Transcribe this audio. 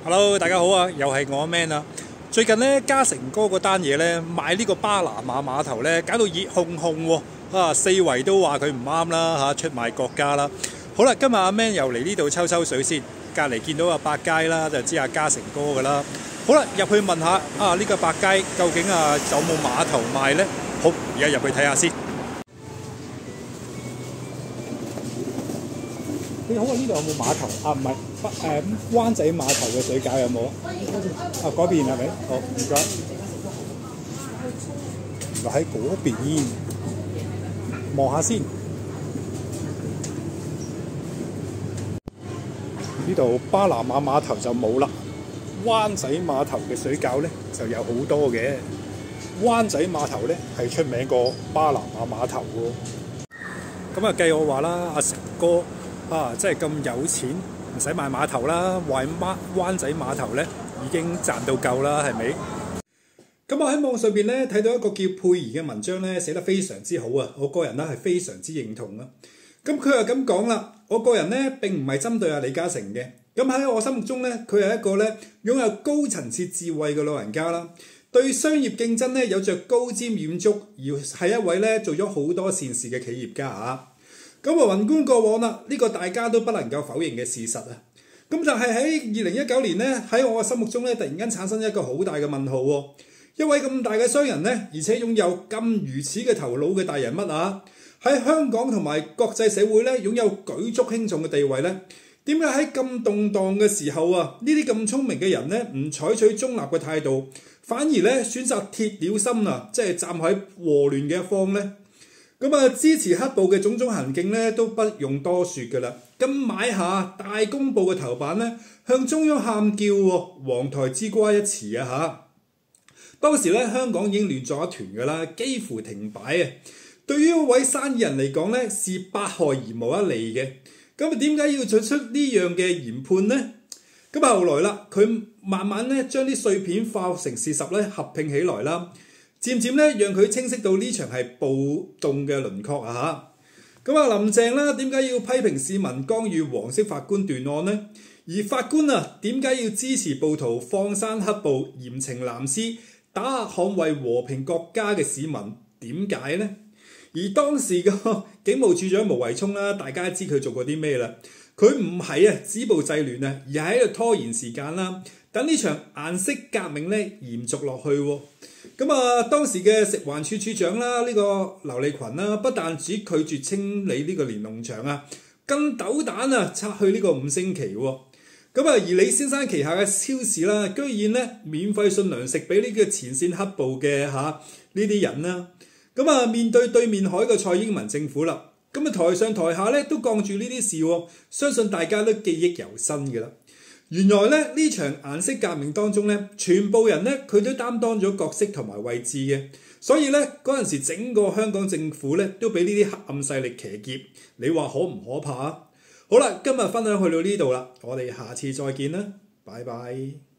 Hello，大家好啊，又係我 Man 啊。最近呢，嘉誠哥嗰單嘢呢，賣呢個巴拿馬碼頭呢，搞到熱烘烘喎。四圍都話佢唔啱啦，出賣國家啦。好啦，今日阿 Man 又嚟呢度抽抽水先。隔離見到阿百佳啦，就知阿嘉誠哥噶啦。好啦，入去問下呢個百佳究竟有冇碼頭賣呢？好，而家入去睇下先。你好啊，呢度有冇碼頭啊？唔係灣仔碼頭嘅水餃有冇啊？嗰邊係咪？好，唔該。原來喺嗰邊，望下先。呢度巴拿馬碼頭就冇啦，灣仔碼頭嘅水餃呢就有好多嘅。灣仔碼頭呢係出名過巴拿馬碼頭喎。咁計我話啦，阿成哥。真係咁有錢，唔使買碼頭啦，灣仔碼頭呢已經賺到夠啦，係咪？咁我喺網上邊呢睇到一個叫佩儀嘅文章呢，寫得非常之好啊！我個人呢係非常之認同啊。咁佢又咁講啦，我個人呢並唔係針對阿李嘉誠嘅。咁喺我心目中呢，佢係一個呢擁有高層次智慧嘅老人家啦，對商業競爭呢有着高瞻遠矚，而係一位呢做咗好多善事嘅企業家啊！咁宏觀過往啦，呢個大家都不能夠否認嘅事實啊！咁就係喺2019年呢，喺我嘅心目中呢，突然間產生一個好大嘅問號喎。一位咁大嘅商人呢，而且擁有咁如此嘅頭腦嘅大人物啊，喺香港同埋國際社會呢，擁有舉足輕重嘅地位呢。點解喺咁動盪嘅時候啊，呢啲咁聰明嘅人呢，唔採取中立嘅態度，反而呢選擇鐵了心啊，即係站喺和亂嘅一方呢？支持黑暴嘅種種行徑咧，都不用多說噶啦。咁買下大公報嘅頭版咧，向中央喊叫喎，黃台之瓜一詞啊嚇！當時咧，香港已經亂作一團噶啦，幾乎停擺啊。對於一位生意人嚟講咧，是百害而無一利嘅。咁點解要做出呢樣嘅研判呢？咁後來啦，佢慢慢咧將啲碎片化成事實咧，合併起來啦。漸漸咧，讓佢清晰到呢場係暴動嘅輪廓啊嚇！林鄭啦，點解要批評市民干預黃色法官斷案呢？而法官啊，點解要支持暴徒放生黑暴、嚴懲藍絲、打壓捍衛和平國家嘅市民？點解呢？而當時個警務處長盧偉聰啦，大家知佢做過啲咩啦？佢唔係止暴制亂啊，而係喺度拖延時間啦，等呢場顏色革命咧延續落去喎。當時嘅食環署署長啦，呢個劉利群啦，不但只拒絕清理呢個連儂牆啊，更鬥膽啊拆去呢個5星旗喎。而李先生旗下嘅超市啦，居然咧免費送糧食俾呢個前線黑暴嘅呢啲人啦。面對對面海嘅蔡英文政府啦，台上台下咧都降住呢啲事喎，相信大家都記憶猶新嘅啦。原來咧呢場顏色革命當中咧，全部人咧佢都擔當咗角色同埋位置嘅，所以咧嗰陣時整個香港政府咧都俾呢啲黑暗勢力騎劫，你話可唔可怕啊？好啦，今日分享去到呢度啦，我哋下次再見啦，拜拜。